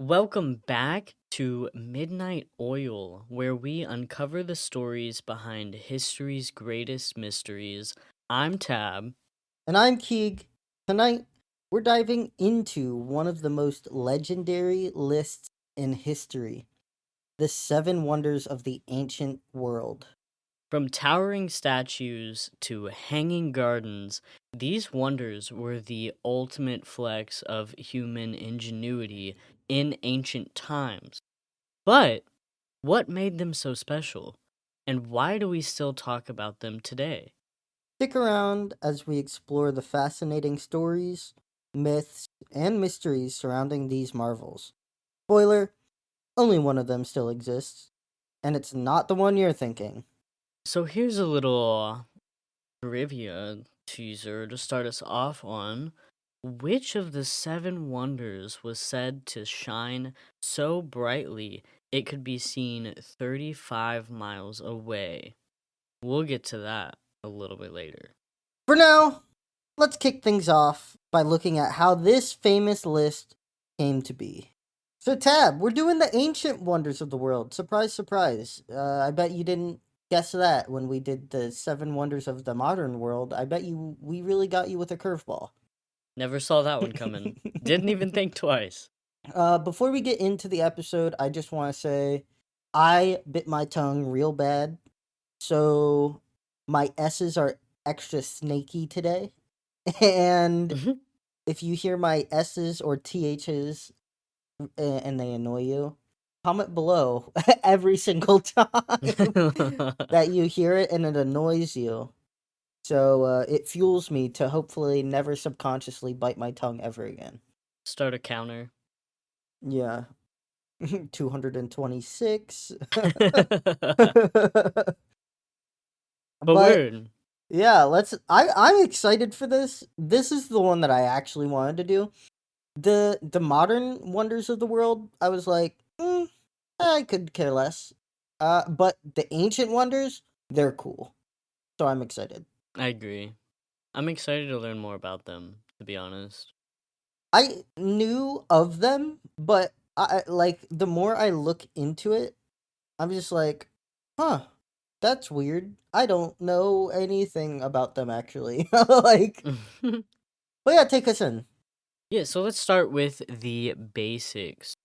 Welcome back to Midnight Oil, where we uncover the stories behind history's greatest mysteries. I'm Tab. And I'm Keeg. Tonight, we're diving into one of the most legendary lists in history, the Seven Wonders of the Ancient World. From towering statues to hanging gardens, these wonders were the ultimate flex of human ingenuity in ancient times. But what made them so special? And why do we still talk about them today? Stick around as we explore the fascinating stories, myths, and mysteries surrounding these marvels. Spoiler, only one of them still exists, and it's not the one you're thinking. So here's a little trivia teaser to start us off on. Which of the seven wonders was said to shine so brightly it could be seen 35 miles away? We'll get to that a little bit later. For now, let's kick things off by looking at how this famous list came to be. So, Tab, we're doing the ancient wonders of the world. Surprise, surprise. I bet you didn't guess that when we did the seven wonders of the modern world. I bet we really got you with a curveball. Never saw that one coming. Didn't even think twice. Before we get into the episode, I just want to say I bit my tongue real bad. So, my S's are extra snaky today. And if you hear my S's or TH's and they annoy you, comment below every single time that you hear it and it annoys you. So it fuels me to hopefully never subconsciously bite my tongue ever again. Start a counter. Yeah. 226. But But word. yeah, I'm excited for this. This is the one that I actually wanted to do. The modern wonders of the world, I was like, I could care less. But the ancient wonders, they're cool. So I'm excited. I agree. I'm excited to learn more about them, to be honest. I knew of them, but like the more I look into it, I'm just like, huh, that's weird. I don't know anything about them actually. Like, but yeah, take us in. Yeah, so let's start with the basics.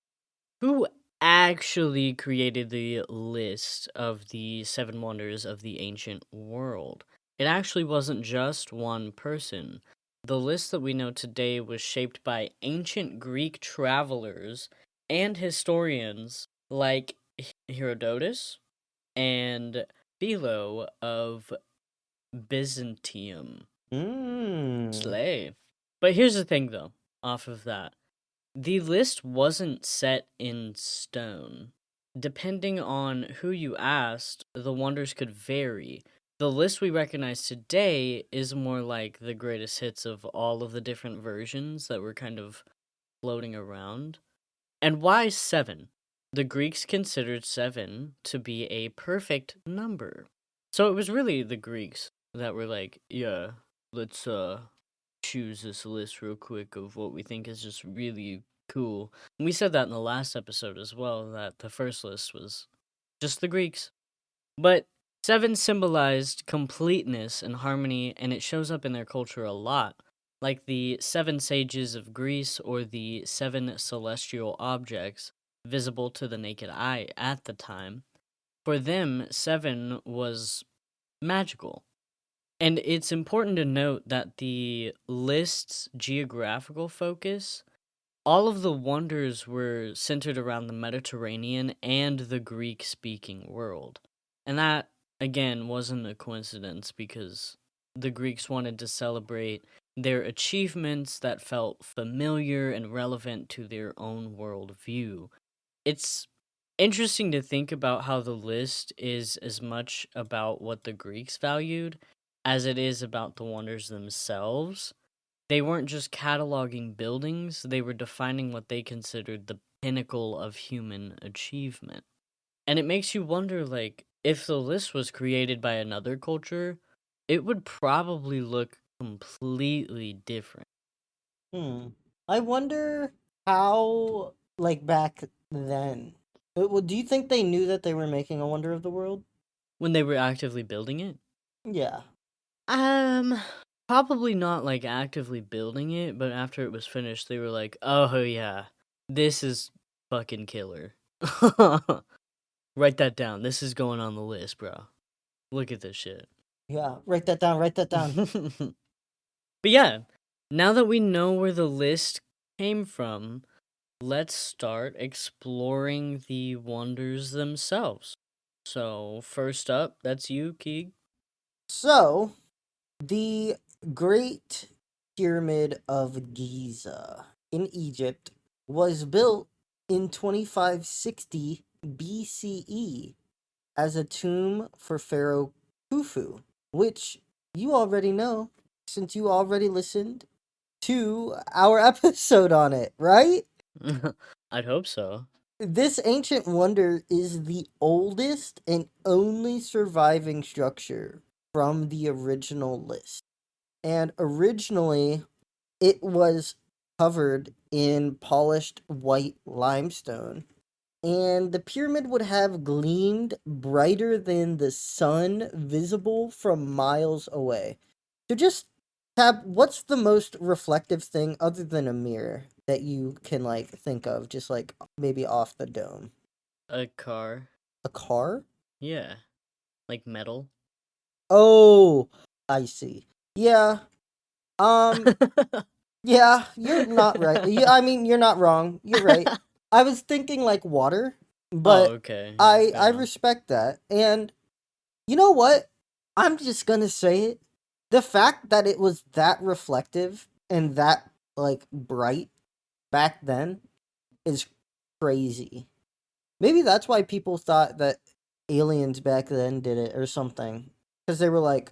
Who actually created the list of the seven wonders of the ancient world? It actually wasn't just one person. The list that we know today was shaped by ancient Greek travelers and historians like Herodotus and Philo of Byzantium. Mm. Slay. But here's the thing, though, off of that. The list wasn't set in stone. Depending on who you asked, the wonders could vary. The list we recognize today is more like the greatest hits of all of the different versions that were kind of floating around. And why seven? The Greeks considered seven to be a perfect number. So it was really the Greeks that were like, yeah, let's choose this list real quick of what we think is just really cool. And we said that in the last episode as well, that the first list was just the Greeks. But seven symbolized completeness and harmony, and it shows up in their culture a lot. Like the seven sages of Greece or the seven celestial objects visible to the naked eye at the time. For them, seven was magical. And it's important to note that the list's geographical focus, all of the wonders were centered around the Mediterranean and the Greek speaking world. And that, again, wasn't a coincidence because the Greeks wanted to celebrate their achievements that felt familiar and relevant to their own worldview. It's interesting to think about how the list is as much about what the Greeks valued as it is about the wonders themselves. They weren't just cataloging buildings, they were defining what they considered the pinnacle of human achievement. And it makes you wonder, like, if the list was created by another culture, it would probably look completely different. Hmm. I wonder how. like back then. Well, do you think they knew that they were making a wonder of the world? When they were actively building it? Yeah. Um, Probably not like actively building it, but after it was finished, they were like, "Oh yeah, this is fucking killer." Write that down. This is going on the list, bro. Look at this shit. Yeah. Write that down. Write that down. But yeah, now that we know where the list came from, let's start exploring the wonders themselves. So, first up, that's you, Keeg. So, the Great Pyramid of Giza in Egypt was built in 2560 BCE as a tomb for Pharaoh Khufu, which you already know since you already listened to our episode on it, right? I'd hope so. This ancient wonder is the oldest and only surviving structure from the original list. And originally, it was covered in polished white limestone. And the pyramid would have gleamed brighter than the sun, visible from miles away. So just Tab, what's the most reflective thing other than a mirror that you can like think of, just like maybe off the dome? A car. A car? Yeah. Like metal. Oh, I see. Yeah. Um, yeah, you're not right. Yeah, I mean, you're not wrong. You're right. I was thinking like water, Oh, but okay. Yeah, I fair enough. respect that. And you know what? I'm just gonna say it. The fact that it was that reflective and that like bright back then is crazy. Maybe that's why people thought that aliens back then did it or something. Because they were like,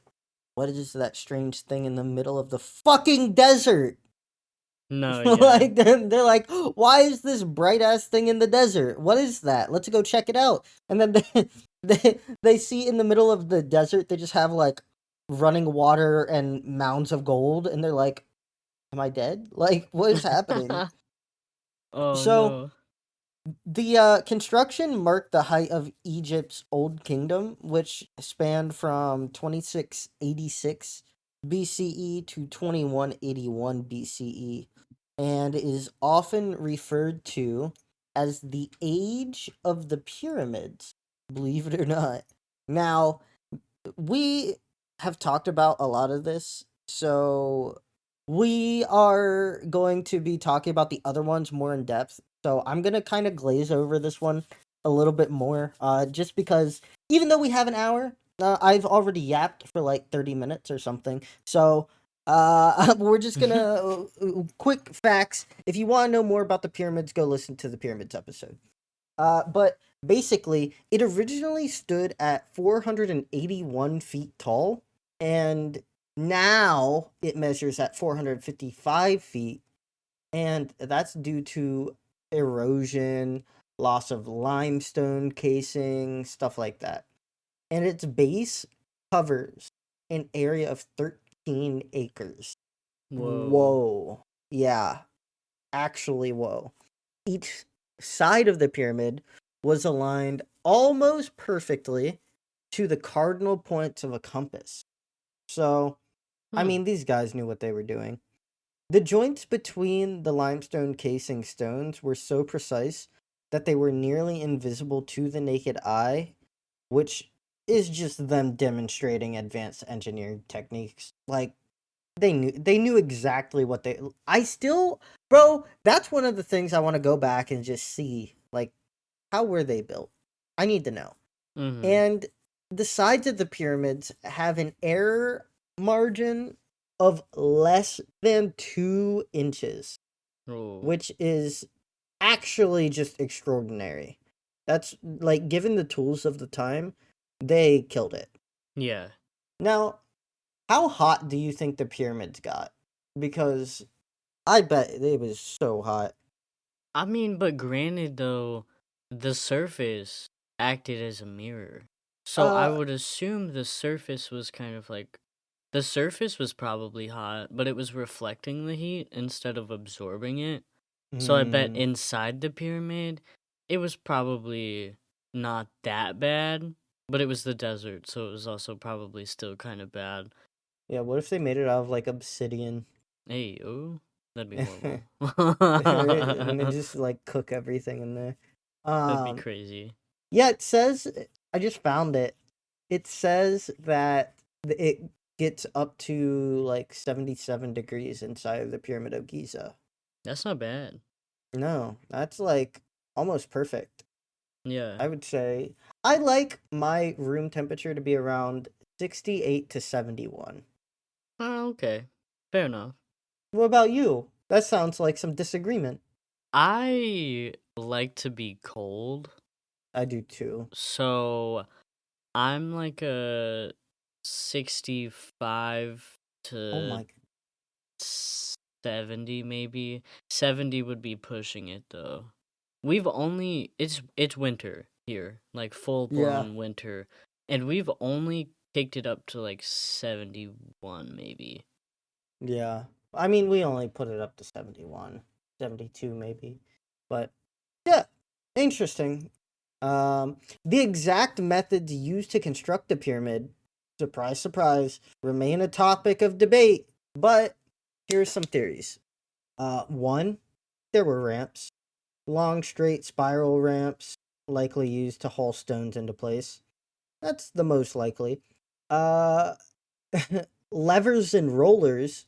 what is that strange thing in the middle of the fucking desert? No, yeah. Like they're like, why is this bright ass thing in the desert? What is that? Let's go check it out. And then they see in the middle of the desert they just have like running water and mounds of gold, and they're like, am I dead? Like what is happening? Oh So no. the construction marked the height of Egypt's Old Kingdom, which spanned from 2686 BCE to 2181 BCE, and is often referred to as the Age of the Pyramids, believe it or not. Now, we have talked about a lot of this, so we are going to be talking about the other ones more in depth. So I'm gonna kind of glaze over this one a little bit more, just because even though we have an hour, I've already yapped for like 30 minutes or something. So we're just gonna quick facts. If you want to know more about the pyramids, go listen to the pyramids episode. But basically, it originally stood at 481 feet tall, and now it measures at 455 feet, and that's due to erosion, loss of limestone casing, stuff like that. And its base covers an area of 13 acres. Whoa. Whoa. Yeah, actually, whoa. Each side of the pyramid was aligned almost perfectly to the cardinal points of a compass. So, I Hmm. mean, these guys knew what they were doing. The joints between the limestone casing stones were so precise that they were nearly invisible to the naked eye, which is just them demonstrating advanced engineering techniques. Like they knew exactly what they I still bro, that's one of the things I want to go back and just see. Like, how were they built? I need to know. Mm-hmm. And the sides of the pyramids have an error margin of less than 2 inches, Oh. which is actually just extraordinary. That's like, given the tools of the time, they killed it. Yeah. Now, how hot do you think the pyramids got? Because I bet it was so hot. I mean, but granted though, the surface acted as a mirror. So I Uh, would assume the surface was probably hot, but it was reflecting the heat instead of absorbing it. So I bet Hmm. inside the pyramid, it was probably not that bad, but it was the desert, so it was also probably still kind of bad. Yeah, what if they made it out of like obsidian? Hey, oh, that'd be horrible. And they just like cook everything in there. That'd be Um, crazy. yeah, it says I just found it. It says that it gets up to like 77 degrees inside of the Pyramid of Giza. That's not bad. No, that's like almost perfect. Yeah. I would say I like my room temperature to be around 68 to 71. Oh, okay. Fair enough. What about you? That sounds like some disagreement. I like to be cold, I do too. so I'm like a 65 Oh to my. 70 maybe. 70 would be pushing it though. We've only it's winter here, like full Yeah. blown winter, and we've only kicked it up to like 71 maybe. Yeah. I mean, we only put it up to 71, 72 maybe. But yeah, interesting. The exact methods used to construct the pyramid, surprise, surprise, remain a topic of debate. But here's some theories. One, there were ramps, long, straight spiral ramps, likely used to haul stones into place. That's the most likely. Uh, levers and rollers.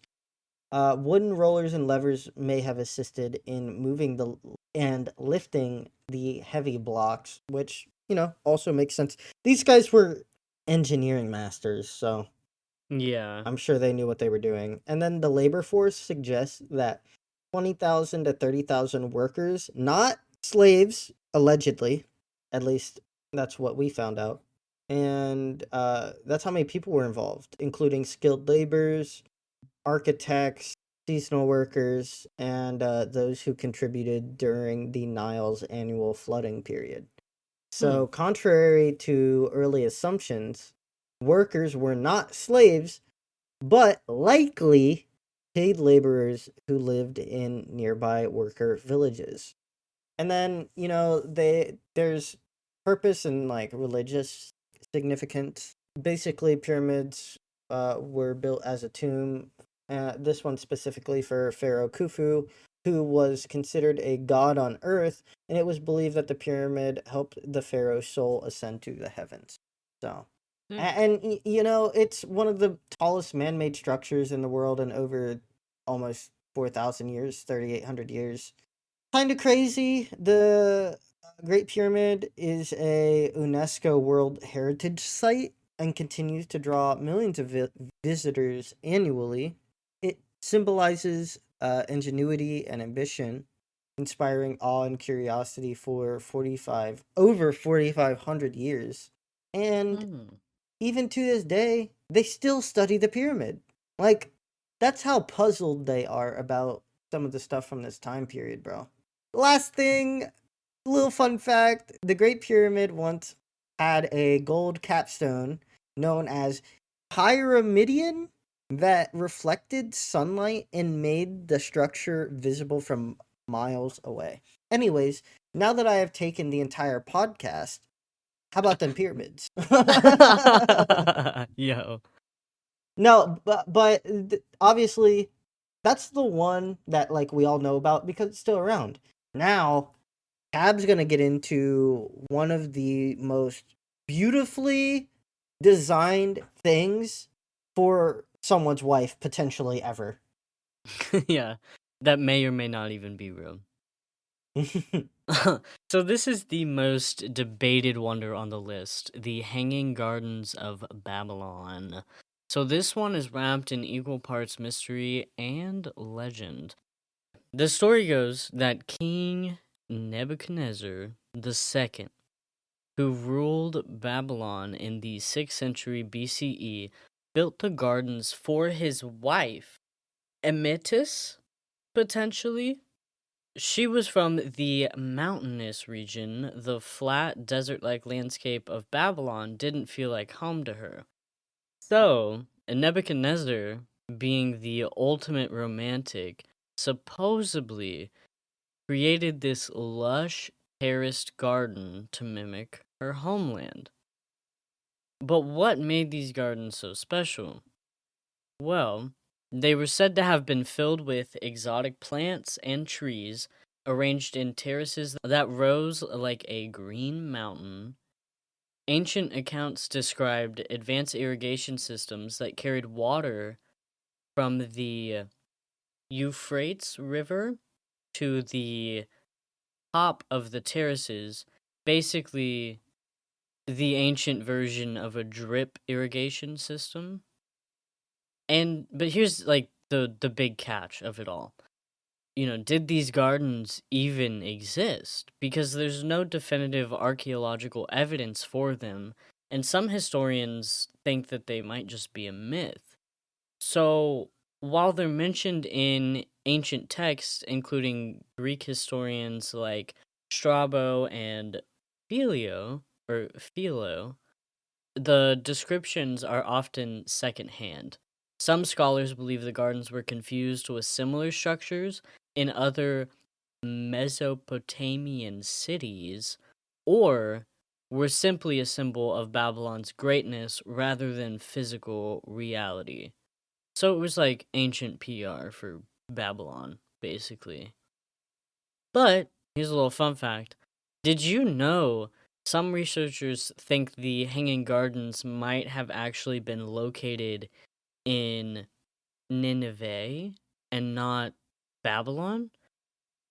Wooden rollers and levers may have assisted in moving the and lifting the heavy blocks, which, also makes sense. These guys were engineering masters, so Yeah. I'm sure they knew what they were doing. And then the labor force suggests that 20,000 to 30,000 workers, not slaves, allegedly, at least that's what we found out. And that's how many people were involved, including skilled laborers, architects, seasonal workers, and those who contributed during the Nile's annual flooding period. Hmm. So, contrary to early assumptions, workers were not slaves, but likely paid laborers who lived in nearby worker villages. And then, there's purpose and like religious significance. Basically, pyramids were built as a tomb. This one specifically for Pharaoh Khufu, who was considered a god on earth, and it was believed that the pyramid helped the pharaoh's soul ascend to the heavens. So, Sick. and it's one of the tallest man-made structures in the world in over almost 4,000 years, 3,800 years. Kind of crazy. The Great Pyramid is a UNESCO World Heritage Site and continues to draw millions of visitors annually. It symbolizes ingenuity and ambition, inspiring awe and curiosity for 4,500 years. And Hmm. even to this day, they still study the pyramid. Like, that's how puzzled they are about some of the stuff from this time period, bro. Last thing, little fun fact, the Great Pyramid once had a gold capstone known as pyramidion that reflected sunlight and made the structure visible from miles away. Anyways, now that I have taken the entire podcast, how about them pyramids? Yo. No, but obviously that's the one that like we all know about because it's still around. Now, Tab's gonna get into one of the most beautifully designed things for someone's wife potentially ever. Yeah. That may or may not even be real. So this is the most debated wonder on the list, the Hanging Gardens of Babylon. So this one is wrapped in equal parts mystery and legend. The story goes that King Nebuchadnezzar II, who ruled Babylon in the 6th century BCE, built the gardens for his wife, Emitis, potentially. She was from the mountainous region. The flat, desert like landscape of Babylon didn't feel like home to her. So, Nebuchadnezzar, being the ultimate romantic, supposedly created this lush terraced garden to mimic her homeland. But what made these gardens so special? Well, they were said to have been filled with exotic plants and trees arranged in terraces that rose like a green mountain. Ancient accounts described advanced irrigation systems that carried water from the Euphrates River to the top of the terraces, basically the ancient version of a drip irrigation system. But here's like the big catch of it all. Did these gardens even exist? Because there's no definitive archaeological evidence for them, and some historians think that they might just be a myth. So, while they're mentioned in ancient texts, including Greek historians like Strabo and Philo, the descriptions are often secondhand. Some scholars believe the gardens were confused with similar structures in other Mesopotamian cities, or were simply a symbol of Babylon's greatness rather than physical reality. So it was like ancient PR for Babylon, basically. But here's a little fun fact. Did you know some researchers think the Hanging Gardens might have actually been located in Nineveh and not Babylon?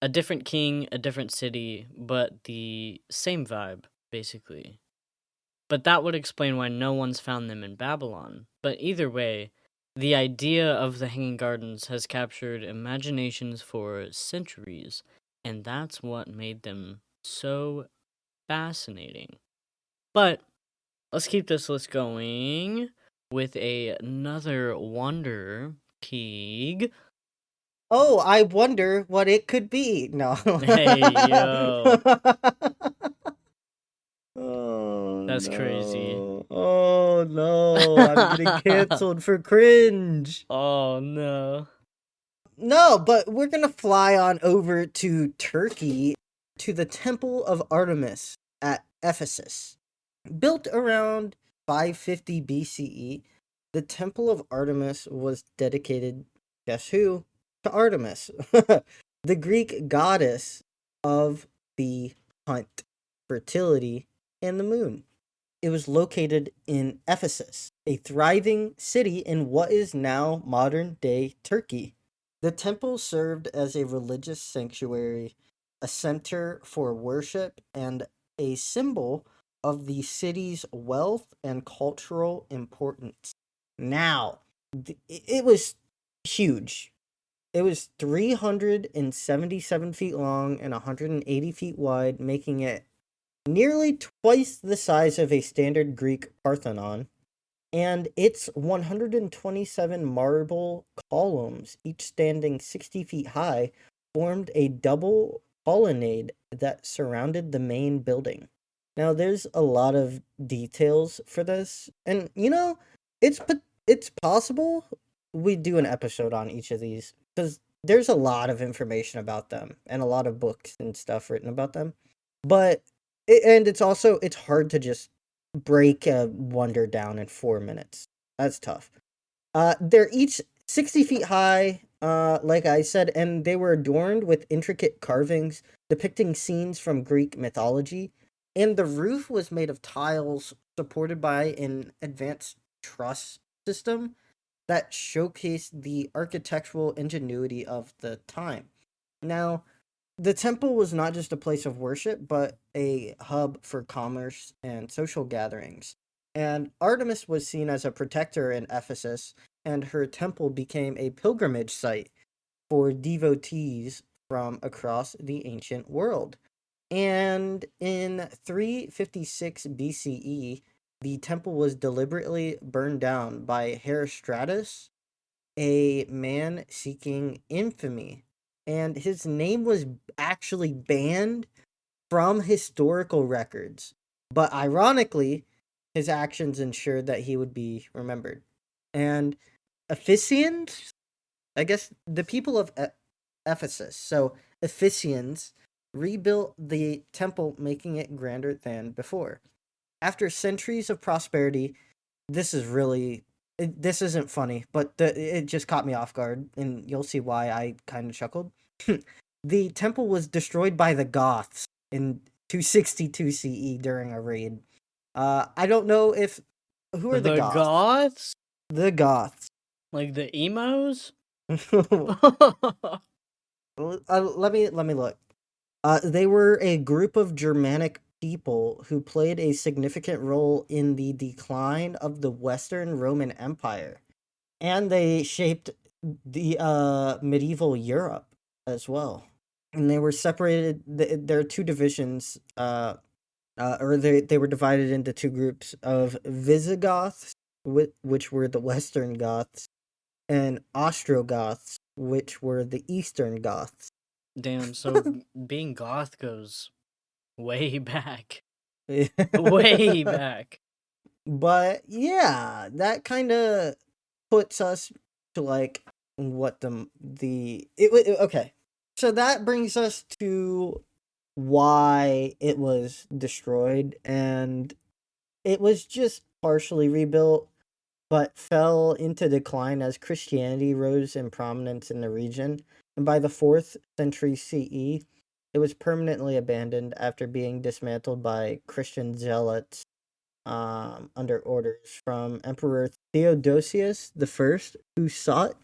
A different king, a different city, but the same vibe, basically. But that would explain why no one's found them in Babylon. But either way, the idea of the Hanging Gardens has captured imaginations for centuries, and that's what made them so fascinating. But let's keep this list going with another wonder, Keeg. Oh, I wonder what it could be. No. Hey, yo. Oh That's crazy. no. Oh no. I'm getting canceled for cringe. Oh, no. No, but we're gonna fly on over to Turkey to the Temple of Artemis at Ephesus. Built around 550 BCE, the Temple of Artemis was dedicated, guess who? To Artemis, the Greek goddess of the hunt, fertility, and the moon. It was located in Ephesus, a thriving city in what is now modern day Turkey. The temple served as a religious sanctuary, a center for worship, and a symbol of the city's wealth and cultural importance. Now, it was huge. It was 377 feet long and 180 feet wide, making it nearly twice the size of a standard Greek Parthenon, and its 127 marble columns, each standing 60 feet high, formed a double colonnade that surrounded the main building. Now, there's a lot of details for this, and it's it's possible we do an episode on each of these because there's a lot of information about them and a lot of books and stuff written about them. But and it's hard to just break a wonder down in 4 minutes. That's tough. They're each 60 feet high, like I said, and they were adorned with intricate carvings depicting scenes from Greek mythology. And the roof was made of tiles supported by an advanced truss system that showcased the architectural ingenuity of the time. Now, the temple was not just a place of worship, but a hub for commerce and social gatherings. And Artemis was seen as a protector in Ephesus, and her temple became a pilgrimage site for devotees from across the ancient world. And in 356 BCE, the temple was deliberately burned down by Herostratus, a man seeking infamy, and his name was actually banned from historical records. But ironically, his actions ensured that he would be remembered. And Ephesians, I guess the people of Ephesus. So Ephesians rebuilt the temple, making it grander than before. After centuries of prosperity, this is really this isn't funny, but it just caught me off guard, and you'll see why I kind of chuckled. The temple was destroyed by the Goths in 262 CE during a raid. I don't know if who are the The Goths? Goths? The Goths. Like the emos? Let me look. They were a group of Germanic people who played a significant role in the decline of the Western Roman Empire, and they shaped the medieval Europe as well. And they were separated. There are two divisions, or they were divided into two groups of Visigoths, which were the Western Goths, and Ostrogoths, which were the Eastern Goths. Damn, so being goth goes way back. Way back. But yeah, that kind of puts us to like what okay. So that brings us to why it was destroyed, and it was just partially rebuilt but fell into decline as Christianity rose in prominence in the region. And by the 4th century CE, it was permanently abandoned after being dismantled by Christian zealots under orders from Emperor Theodosius I, who sought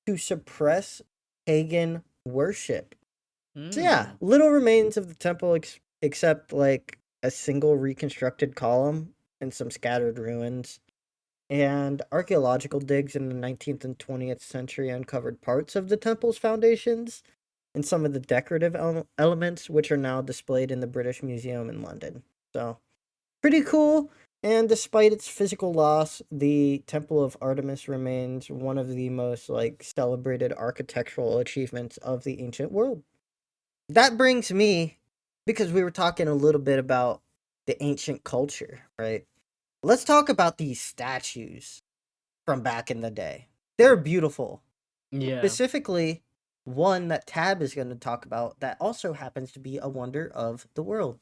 to suppress pagan worship. So yeah, Hmm. little remains of the temple except like a single reconstructed column and some scattered ruins. And archaeological digs in the 19th and 20th century uncovered parts of the temple's foundations and some of the decorative elements, which are now displayed in the British Museum in London. So, pretty cool. And despite its physical loss, the Temple of Artemis remains one of the most like celebrated architectural achievements of the ancient world. That brings me, because we were talking a little bit about the ancient culture, right? Let's talk about these statues from back in the day. They're beautiful. Yeah. Specifically, one that Tab is going to talk about that also happens to be a wonder of the world.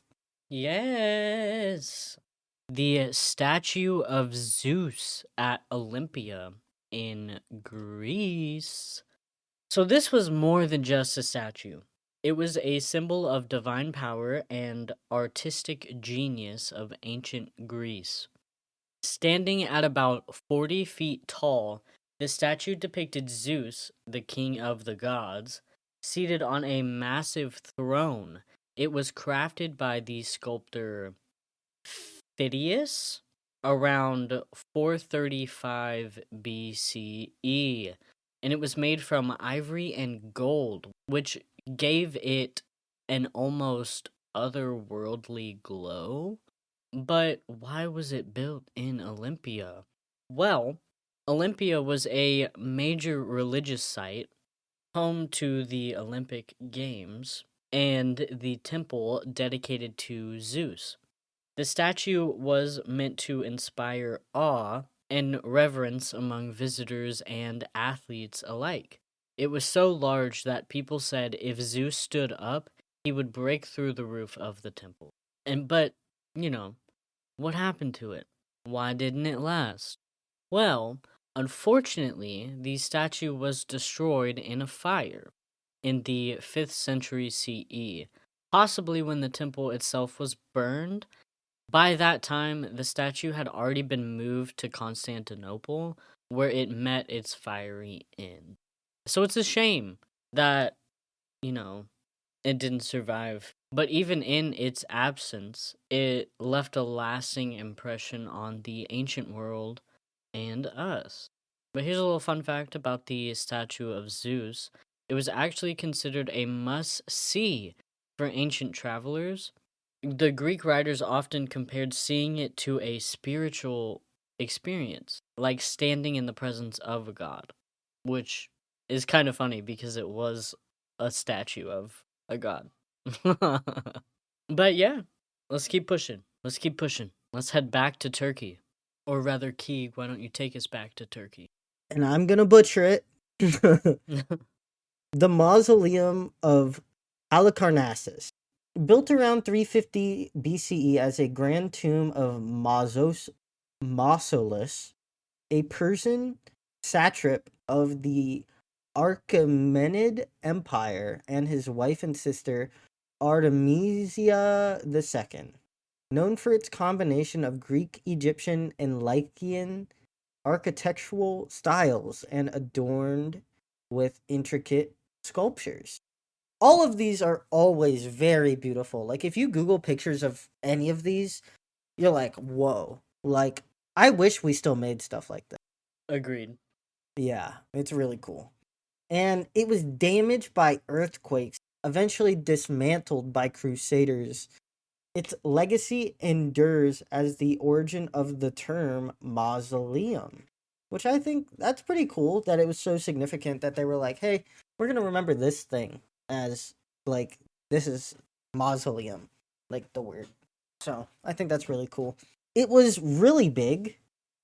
Yes. The statue of Zeus at Olympia in Greece. So this was more than just a statue. It was a symbol of divine power and artistic genius of ancient Greece. Standing at about 40 feet tall, the statue depicted Zeus, the king of the gods, seated on a massive throne. It was crafted by the sculptor Phidias around 435 BCE, and it was made from ivory and gold, which gave it an almost otherworldly glow. But why was it built in Olympia? Well, Olympia was a major religious site, home to the Olympic Games, and the temple dedicated to Zeus. The statue was meant to inspire awe and reverence among visitors and athletes alike. It was so large that people said if Zeus stood up, he would break through the roof of the temple. But, you know, what happened to it? Why didn't it last? Well, unfortunately, the statue was destroyed in a fire in the 5th century CE, possibly when the temple itself was burned. By that time, the statue had already been moved to Constantinople, where it met its fiery end. So it's a shame that, you know, it didn't survive. But even in its absence, it left a lasting impression on the ancient world and us. But here's a little fun fact about the statue of Zeus. It was actually considered a must see for ancient travelers. The Greek writers often compared seeing it to a spiritual experience, like standing in the presence of a god, which is kind of funny because it was a statue of a god. But yeah, let's keep pushing. Let's keep pushing. Let's head back to Turkey. Or rather, Keeg, why don't you take us back to Turkey? And I'm going to butcher it. The mausoleum of Halicarnassus. Built around 350 BCE as a grand tomb of Mausolus, a Persian satrap of the Achaemenid Empire, and his wife and sister Artemisia II. Known for its combination of Greek, Egyptian, and Lycian architectural styles and adorned with intricate sculptures. All of these are always very beautiful. Like, if you Google pictures of any of these, you're like, whoa. Like, I wish we still made stuff like that. Agreed. Yeah, it's really cool. And it was damaged by earthquakes, eventually dismantled by crusaders. Its legacy endures as the origin of the term mausoleum, which I think that's pretty cool that it was so significant that they were like, hey, we're going to remember this thing as, like, this is mausoleum, like the word. So I think that's really cool. It was really big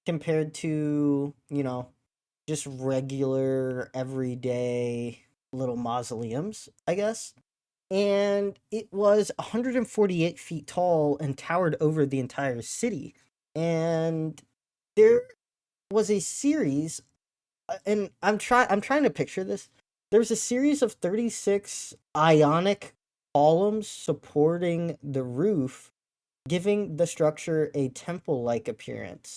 compared to, just regular, everyday little mausoleums, I guess. And it was 148 feet tall and towered over the entire city. And there was a series, and I'm trying to picture this. There was a series of 36 ionic columns supporting the roof, giving the structure a temple-like appearance.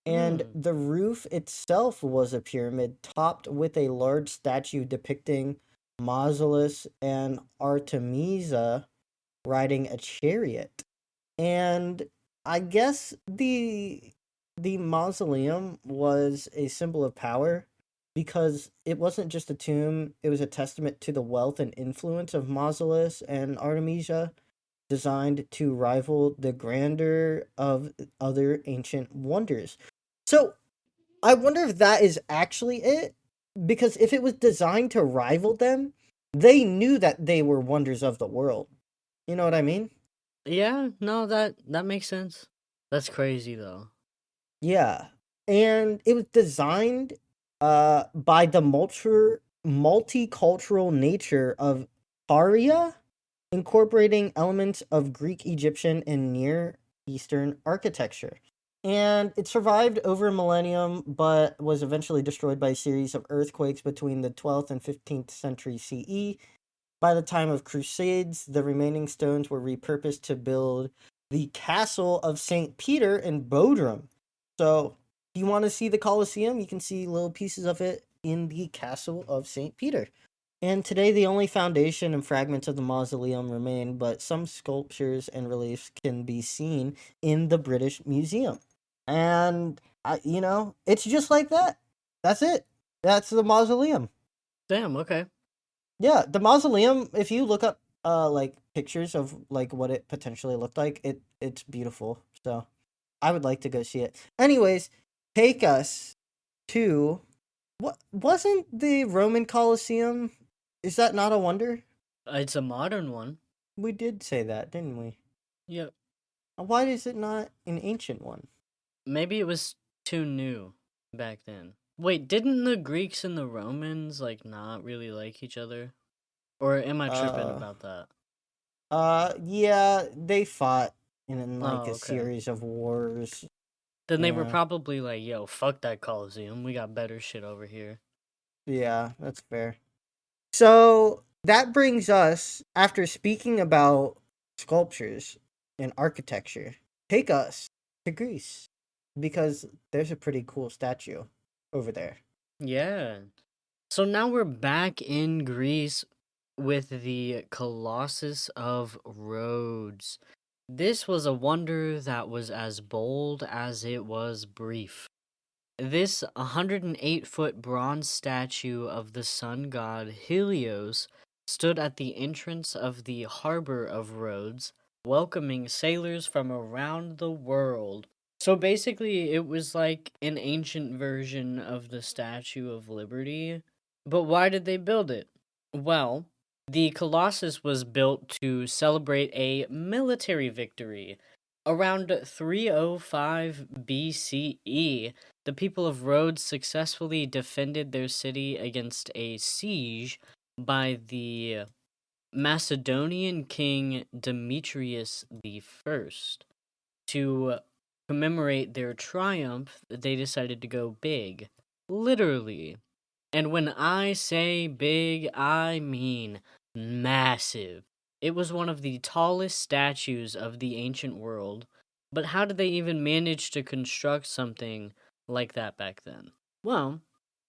And Hmm. the roof itself was a pyramid topped with a large statue depicting Mausolus and Artemisa riding a chariot. And I guess the mausoleum was a symbol of power because it wasn't just a tomb, it was a testament to the wealth and influence of Mausolus and Artemisia, designed to rival the grandeur of other ancient wonders. So I wonder if that is actually it, because if it was designed to rival them, they knew that they were wonders of the world. You know what I mean? Yeah, no, that makes sense. That's crazy though. Yeah. And it was designed by the multicultural nature of Aria, incorporating elements of Greek, Egyptian, and Near Eastern architecture. And it survived over a millennium, but was eventually destroyed by a series of earthquakes between the 12th and 15th century CE. By the time of Crusades, the remaining stones were repurposed to build the Castle of St. Peter in Bodrum. So, if you want to see the Colosseum, you can see little pieces of it in the Castle of St. Peter. And today, the only foundation and fragments of the mausoleum remain, but some sculptures and reliefs can be seen in the British Museum. And, it's just like that. That's it. That's the mausoleum. Damn, okay. Yeah, the mausoleum, if you look up like pictures of like what it potentially looked like, it's beautiful. So I would like to go see it. Anyways, take us to what wasn't the Roman Colosseum? Is that not a wonder? It's a modern one. We did say that, didn't we? Yep. Why is it not an ancient one? Maybe it was too new back then. Wait, didn't the Greeks and the Romans like not really like each other? Or am I tripping Uh about that? yeah, they fought in like Oh, a okay. series of wars. Then they were Yeah. probably like, yo, fuck that Coliseum. We got better shit over here. Yeah, that's fair. So that brings us, after speaking about sculptures and architecture, take us to Greece because there's a pretty cool statue over there. Yeah. So now we're back in Greece with the Colossus of Rhodes. This was a wonder that was as bold as it was brief. This 108-foot bronze statue of the sun god Helios stood at the entrance of the harbor of Rhodes, welcoming sailors from around the world. So basically, it was like an ancient version of the Statue of Liberty. But why did they build it? Well, the Colossus was built to celebrate a military victory. Around 305 BCE, the people of Rhodes successfully defended their city against a siege by the Macedonian King Demetrius the First. To commemorate their triumph, they decided to go big. Literally. And when I say big, I mean massive. It was one of the tallest statues of the ancient world. But how did they even manage to construct something like that back then? Well,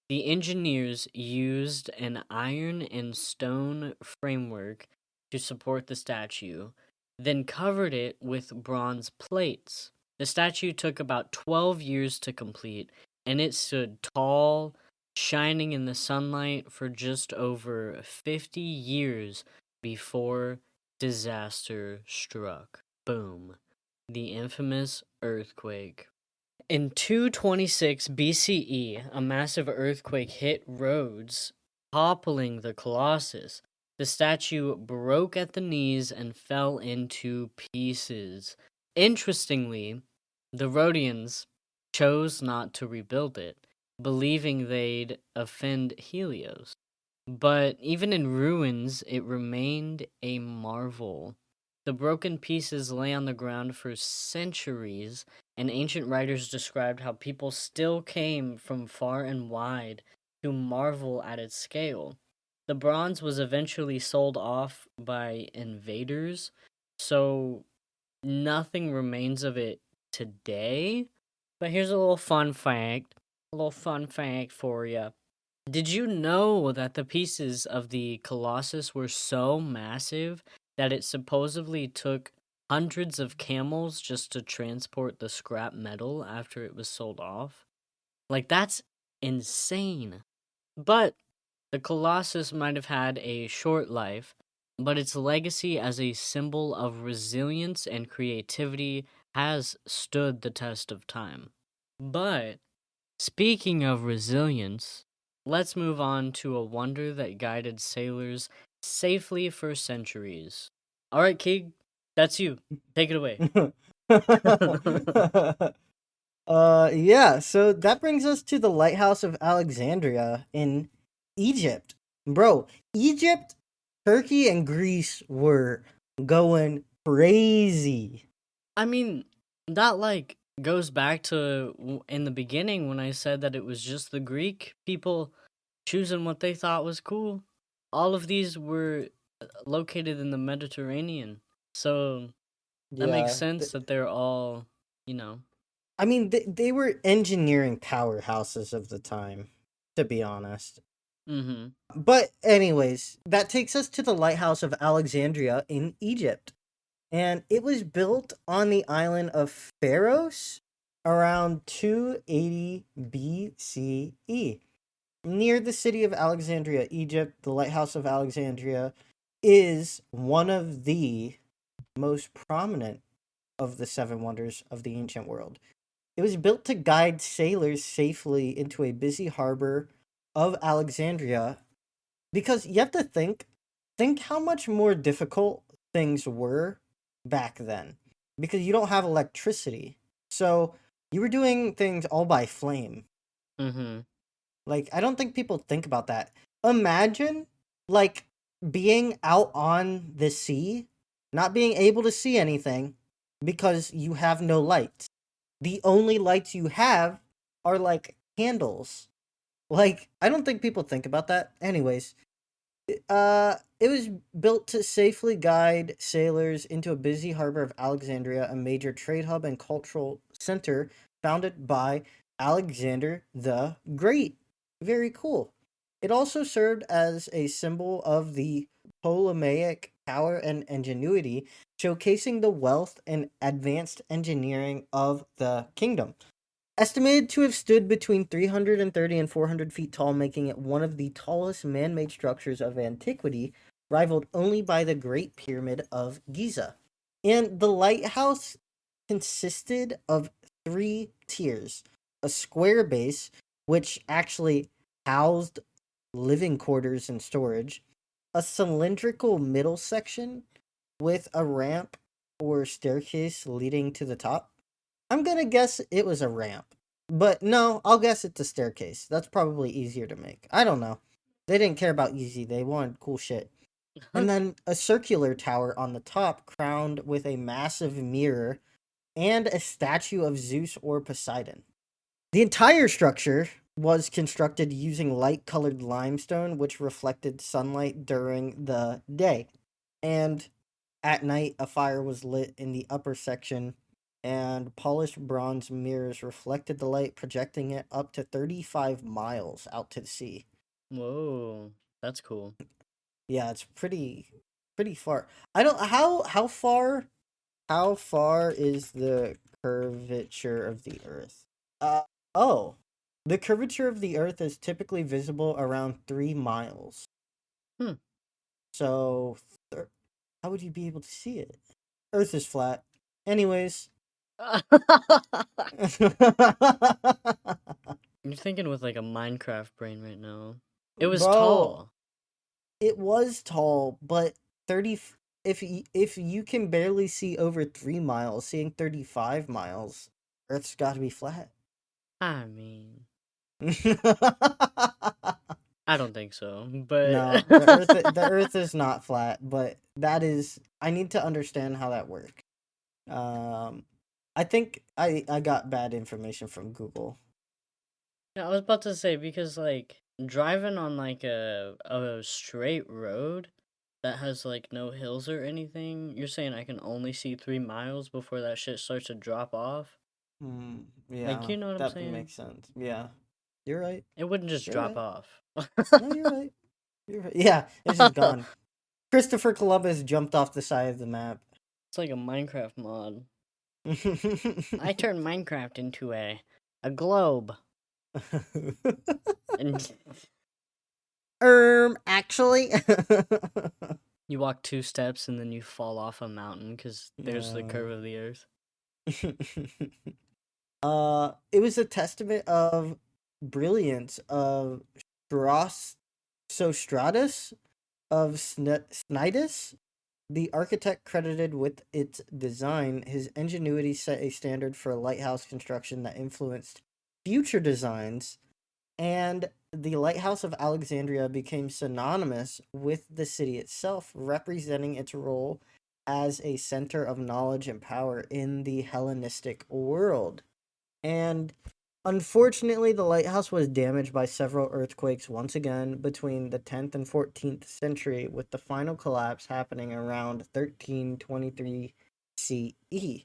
the engineers used an iron and stone framework to support the statue, then covered it with bronze plates. The statue took about 12 years to complete, and it stood tall, shining in the sunlight for just over 50 years before disaster struck. Boom. The infamous earthquake. In 226 BCE, a massive earthquake hit Rhodes, toppling the Colossus. The statue broke at the knees and fell into pieces. Interestingly, the Rhodians chose not to rebuild it, believing they'd offend Helios. But even in ruins, it remained a marvel. The broken pieces lay on the ground for centuries, and ancient writers described how people still came from far and wide to marvel at its scale. The bronze was eventually sold off by invaders, so nothing remains of it today. But here's a little fun fact. A little fun fact for you. Did you know that the pieces of the Colossus were so massive that it supposedly took hundreds of camels just to transport the scrap metal after it was sold off? Like, that's insane. But the Colossus might have had a short life, but its legacy as a symbol of resilience and creativity has stood the test of time. But speaking of resilience, let's move on to a wonder that guided sailors safely for centuries. All right, Keeg, that's you. Take it away. Yeah, so that brings us to the Lighthouse of Alexandria in Egypt. Bro, Egypt, Turkey, and Greece were going crazy. I mean, that like goes back to in the beginning when I said that it was just the Greek people choosing what they thought was cool. All of these were located in the Mediterranean. So that makes Yeah. sense that they're all, you know. I mean, they were engineering powerhouses of the time, to be honest. Mhm. But, anyways, that takes us to the Lighthouse of Alexandria in Egypt. And it was built on the island of Pharos around 280 BCE. Near the city of Alexandria, Egypt, the Lighthouse of Alexandria is one of the most prominent of the seven wonders of the ancient world. It was built to guide sailors safely into a busy harbor of Alexandria because you have to think how much more difficult things were back then because you don't have electricity. So you were doing things all by flame. Mhm. Like I don't think people think about that. Imagine like being out on the sea, not being able to see anything because you have no lights. The only lights you have are like candles. Like I don't think people think about that. Anyways, it was built to safely guide sailors into a busy harbor of Alexandria, a major trade hub and cultural center founded by Alexander the Great. Very cool. It also served as a symbol of the Ptolemaic power and ingenuity, showcasing the wealth and advanced engineering of the kingdom. Estimated to have stood between 330 and 400 feet tall, making it one of the tallest man made structures of antiquity, rivaled only by the Great Pyramid of Giza. And the lighthouse consisted of three tiers: a square base, which actually housed living quarters and storage, a cylindrical middle section with a ramp or staircase leading to the top. I'm gonna guess it was a ramp. But no, I'll guess it's a staircase. That's probably easier to make. I don't know. They didn't care about easy, they wanted cool shit. and then a circular tower on the top crowned with a massive mirror and a statue of Zeus or Poseidon. The entire structure was constructed using light colored limestone, which reflected sunlight during the day. And at night, a fire was lit in the upper section, and polished bronze mirrors reflected the light, projecting it up to 35 miles out to the sea. Whoa, that's cool. Yeah, it's pretty far. I don't how far is the curvature of the Earth? Uh oh. The curvature of the Earth is typically visible around 3 miles. Hmm. So, how would you be able to see it? Earth is flat. Anyways. You're thinking with like a Minecraft brain right now. It was Bro, tall. it was tall, but 30 if you can barely see over 3 miles, seeing 35 miles, Earth's got to be flat. I mean, I don't think so, but No, the earth is not flat, but that is I need to understand how that works. Um I think I got bad information from Google. yeah, I was about to say because like driving on like a straight road that has like no hills or anything, you're saying I can only see 3 miles before that shit starts to drop off? Like, Yeah, you know what I'm that saying? makes sense. Yeah. You're right. It wouldn't just You're drop right. off. No, you're right. You're right. Yeah, it's just gone. Christopher Columbus jumped off the side of the map. It's like a Minecraft mod. I turned Minecraft into a globe. And Actually. you walk 2 steps and then you fall off a mountain because there's the No. curve of the earth. It was a testament of brilliance of Stros Sostratus of Snidus, the architect credited with its design. His ingenuity set a standard for lighthouse construction that influenced future designs, and the Lighthouse of Alexandria became synonymous with the city itself, representing its role as a center of knowledge and power in the Hellenistic world. And unfortunately, the lighthouse was damaged by several earthquakes once again between the 10th and 14th century, with the final collapse happening around 1323 CE.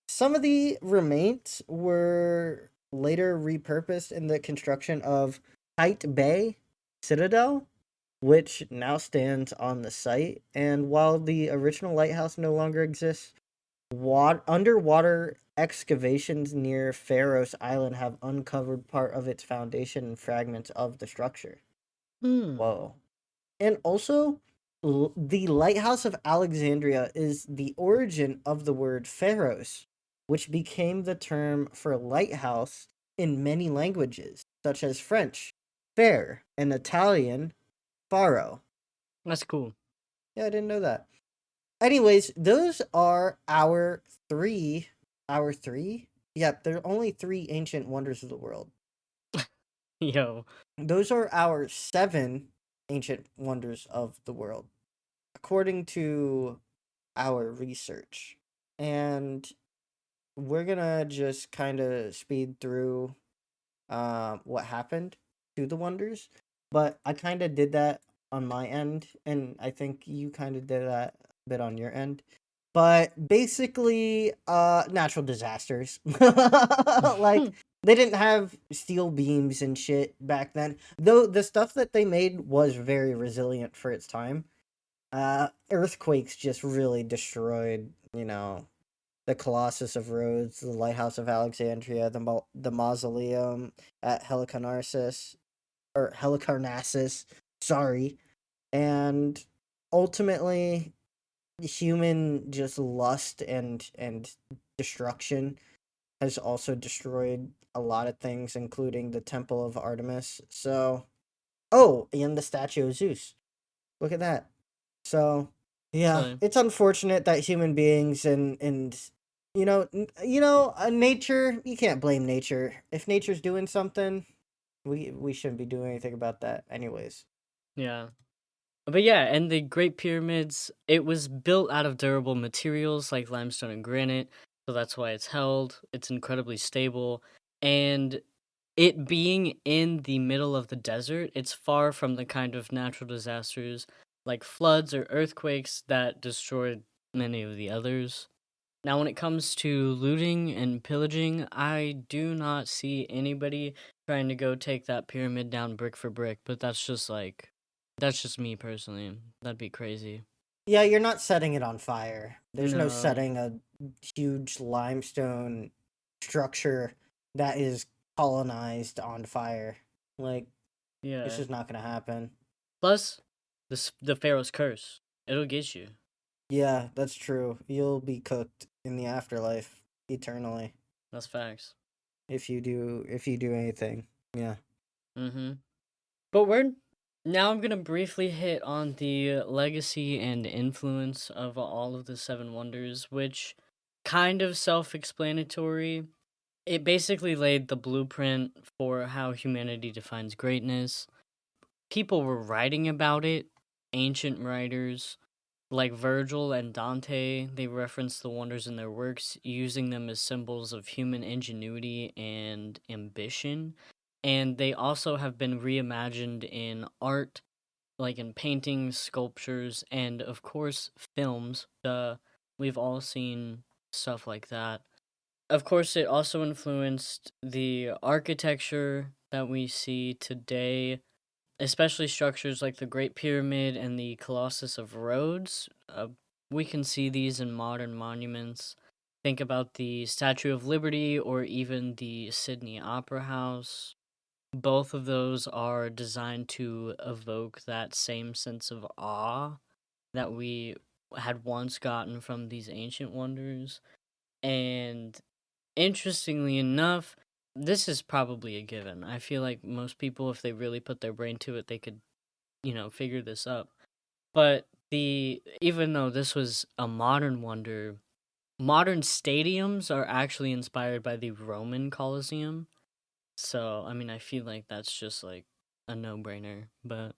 Some of the remains were later repurposed in the construction of Kite Bay Citadel, which now stands on the site. And while the original lighthouse no longer exists, underwater excavations near Pharos Island have uncovered part of its foundation and fragments of the structure. Hmm. Whoa. And also, the Lighthouse of Alexandria is the origin of the word Pharos, which became the term for lighthouse in many languages, such as French, fair, and Italian, faro. That's cool. Yeah, I didn't know that. Anyways, those are three. Our three? Yep, there are only three ancient wonders of the world. Yo. Those are our seven ancient wonders of the world, according to our research. And we're gonna just kind of speed through what happened to the wonders. But I kind of did that on my end, and I think you kind of did that a bit on your end. But basically, natural disasters. Like they didn't have steel beams and shit back then. Though the stuff that they made was very resilient for its time. Earthquakes just really destroyed, the Colossus of Rhodes, the Lighthouse of Alexandria, the mausoleum at Helicarnassus. Sorry, and ultimately, human just lust and destruction has also destroyed a lot of things, including the Temple of Artemis. So, oh, and the statue of Zeus. Look at that. So, yeah, So, it's unfortunate that human beings and nature, you can't blame nature. If nature's doing something, we shouldn't be doing anything about that anyways. yeah. But yeah, and the Great Pyramids, it was built out of durable materials like limestone and granite, so that's why it's held. It's incredibly stable, and it being in the middle of the desert, it's far from the kind of natural disasters like floods or earthquakes that destroyed many of the others. Now, when it comes to looting and pillaging, I do not see anybody trying to go take that pyramid down brick for brick, but that's just me personally. That'd be crazy. Yeah, you're not setting it on fire. There's no No. setting a huge limestone structure that is colonized on fire. Like, it's Yeah. just not gonna happen. Plus, the Pharaoh's curse. It'll get you. Yeah, that's true. You'll be cooked in the afterlife eternally That's facts. if you do anything. Yeah. Mm-hmm. But now I'm gonna briefly hit on the legacy and influence of all of the Seven Wonders, which kind of self-explanatory. It basically laid the blueprint for how humanity defines greatness. People were writing about it, ancient writers like Virgil and Dante, they reference the wonders in their works, using them as symbols of human ingenuity and ambition. And they also have been reimagined in art, like in paintings, sculptures, and of course, films. We've all seen stuff like that. Of course, it also influenced the architecture that we see today, especially structures like the Great Pyramid and the Colossus of Rhodes. We can see these in modern monuments. Think about the Statue of Liberty or even the Sydney Opera House. Both of those are designed to evoke that same sense of awe that we had once gotten from these ancient wonders. And interestingly enough, this is probably a given. I feel like most people, if they really put their brain to it, they could, figure this up. But even though this was a modern wonder, modern stadiums are actually inspired by the Roman Colosseum. So, I mean, I feel like that's just like a no-brainer, but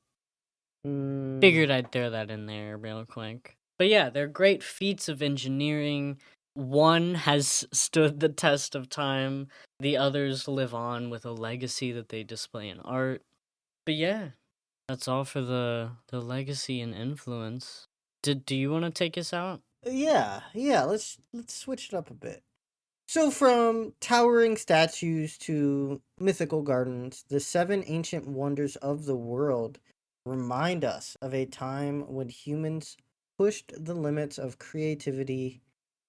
Mm, figured I'd throw that in there real quick. But yeah, they're great feats of engineering. One has stood the test of time. The others live on with a legacy that they display in art. But yeah, that's all for the legacy and influence. Do you want to take us out? yeah. Let's switch it up a bit. So, from towering statues to mythical gardens, the seven ancient wonders of the world remind us of a time when humans pushed the limits of creativity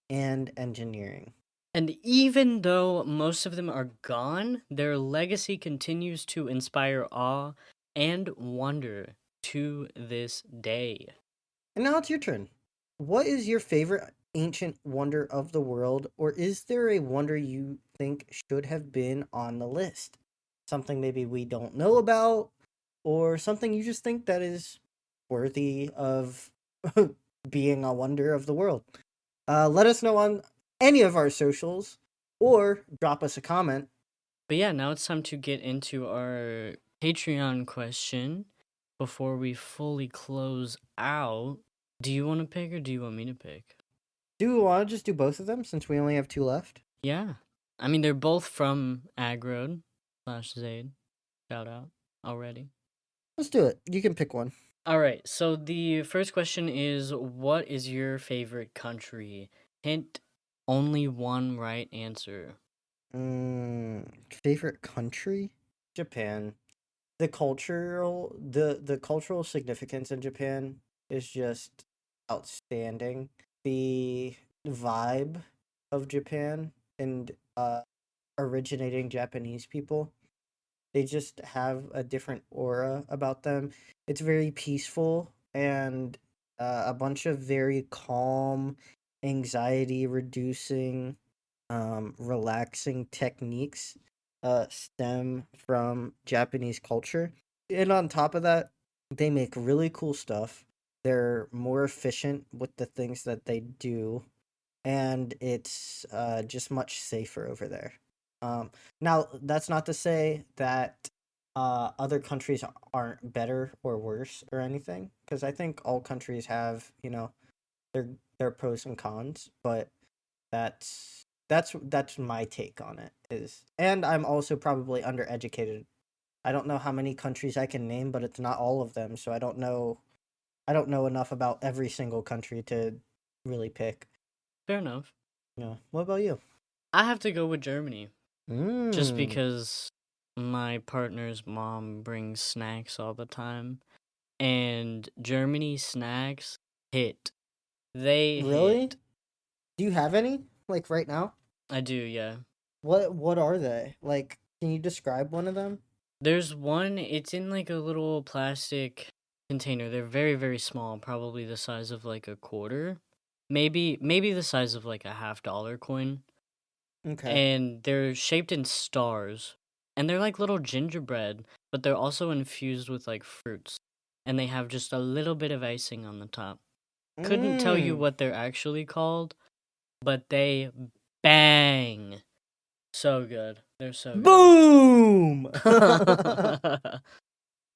and engineering. And even though most of them are gone, their legacy continues to inspire awe and wonder to this day. And now it's your turn. What is your favorite ancient wonder of the world, or is there a wonder you think should have been on the list? Something maybe we don't know about, or something you just think that is worthy of being a wonder of the world? Let us know on any of our socials, or drop us a comment. But yeah, now it's time to get into our Patreon question before we fully close out. Do you want to pick or do you want me to pick? Do we want to just do both of them since we only have two left? Yeah. I mean, they're both from Agrode slash Zaid. Shout out already. Let's do it. You can pick one. All right. So the first question is, what is your favorite country? Hint: only one right answer. Favorite country? Japan. The cultural significance in Japan is just outstanding. The vibe of Japan and originating Japanese people, they just have a different aura about them. It's very peaceful and a bunch of very calm, anxiety reducing, relaxing techniques stem from Japanese culture. And on top of that, they make really cool stuff. They're more efficient with the things that they do, and it's just much safer over there. Um, Now, that's not to say that other countries aren't better or worse or anything, because I think all countries have, their their pros and cons, but that's my take on it is, and I'm also probably undereducated. I don't know how many countries I can name, but it's not all of them, so I don't know enough about every single country to really pick. Fair enough. Yeah. What about you? I have to go with Germany just Mm. because my partner's mom brings snacks all the time, and Germany snacks hit. They Really? hit. Do you have any like right now? I do, yeah. What are they? Like, can you describe one of them? There's one, it's in like a little plastic container. They're very, very small, probably the size of like a quarter. Maybe the size of like a half-dollar coin. Okay. And they're shaped in stars. And they're like little gingerbread, but they're also infused with like fruits. And they have just a little bit of icing on the top. Couldn't tell you Mm. what they're actually called, but they bang. So good. They're so good. Boom.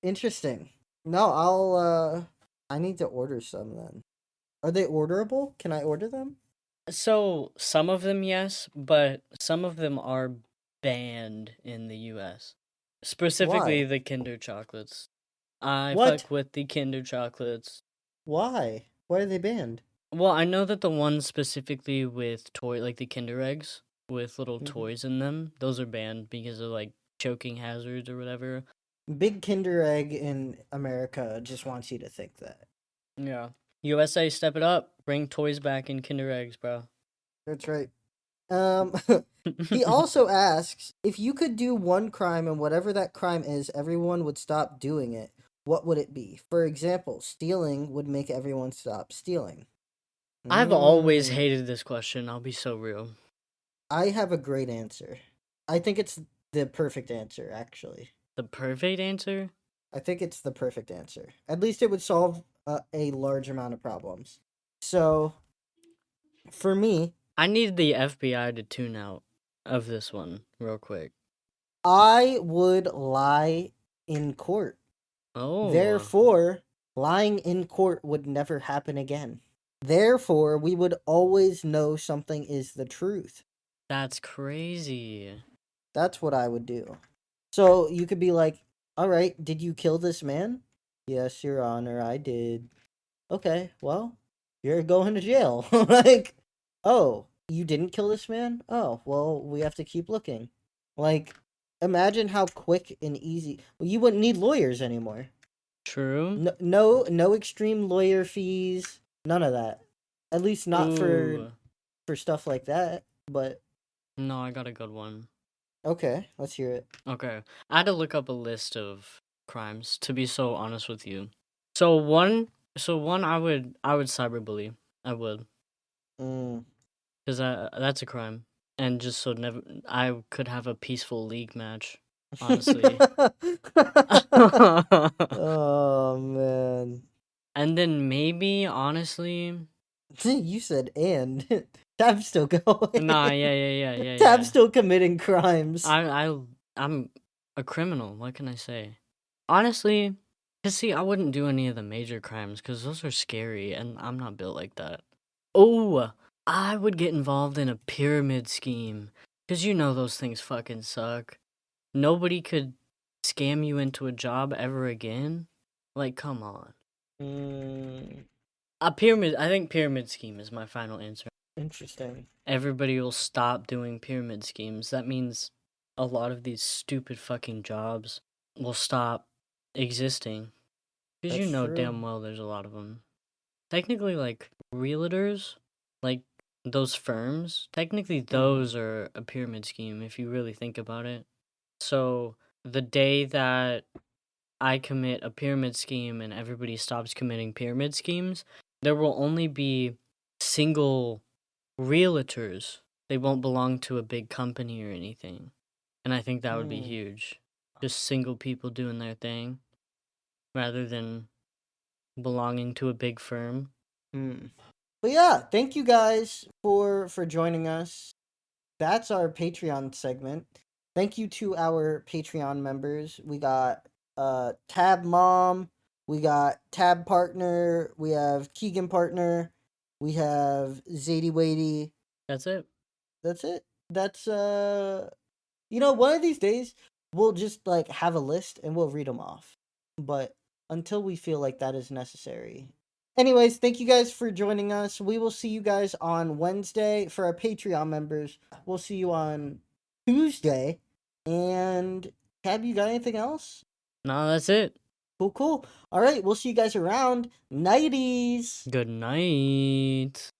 Interesting. No, I need to order some then. Are they orderable? Can I order them? So, some of them, yes, but some of them are banned in the US. Specifically Why? the Kinder chocolates. I What? fuck with the Kinder chocolates. Why? Why are they banned? Well, I know that the ones specifically with like the Kinder eggs with little Mhm. toys in them, those are banned because of like choking hazards or whatever. Big Kinder Egg in America just wants you to think that. Yeah. USA, step it up. Bring toys back in Kinder eggs, bro. That's right. Um, he also asks if you could do one crime and whatever that crime is, everyone would stop doing it. What would it be? For example, stealing would make everyone stop stealing. I've always Mm, hated this question, I'll be so real. I have a great answer. I think it's the perfect answer, actually. The perfect answer? I think it's the perfect answer. At least it would solve a large amount of problems. So, for me, I need the FBI to tune out of this one real quick. I would lie in court. Oh, Therefore, lying in court would never happen again. Therefore, we would always know something is the truth. that's crazy. That's what I would do. So you could be like, all right, did you kill this man? Yes, Your Honor, I did. Okay, well, you're going to jail. Like, oh, you didn't kill this man? Oh, well, we have to keep looking. Like, imagine how quick and easy. Well, you wouldn't need lawyers anymore. True? No extreme lawyer fees. None of that. At least not for Ooh. stuff like that. But No, I got a good one. okay, let's hear it. Okay. I had to look up a list of crimes, to be so honest with you. So one I would cyberbully. I would. Mm. Cuz that's a crime. And just so never I could have a peaceful league match, honestly. Oh man. And then maybe honestly, You said and Tab's still nah, going. Tab's yeah. still committing crimes. I'm a criminal. What can I say? Honestly, cause see, I wouldn't do any of the major crimes because those are scary, and I'm not built like that. Oh, I would get involved in a pyramid scheme, cause you know those things fucking suck. Nobody could scam you into a job ever again. Like, come on. Mm, A pyramid. I think pyramid scheme is my final answer. interesting. Everybody will stop doing pyramid schemes. That means a lot of these stupid fucking jobs will stop existing. Because you That's know true. damn well there's a lot of them. Technically, like, realtors, like, those firms, technically Mm-hmm. those are a pyramid scheme if you really think about it. So, the day that I commit a pyramid scheme and everybody stops committing pyramid schemes, there will only be single realtors. They won't belong to a big company or anything. And I think that would be Mm. huge. Just single people doing their thing rather than belonging to a big firm. Mm. But yeah, thank you guys for joining us. That's our Patreon segment. Thank you to our Patreon members. We got Tab Mom, we got Tab Partner, we have Keegan Partner, we have Zadie Wadey. That's it. That's it. That's one of these days we'll just like have a list and we'll read them off. But until we feel like that is necessary. Anyways, thank you guys for joining us. We will see you guys on Wednesday for our Patreon members. We'll see you on Tuesday. And have you got anything else? No, that's it. Cool. All right, we'll see you guys around. Nighties. Good night.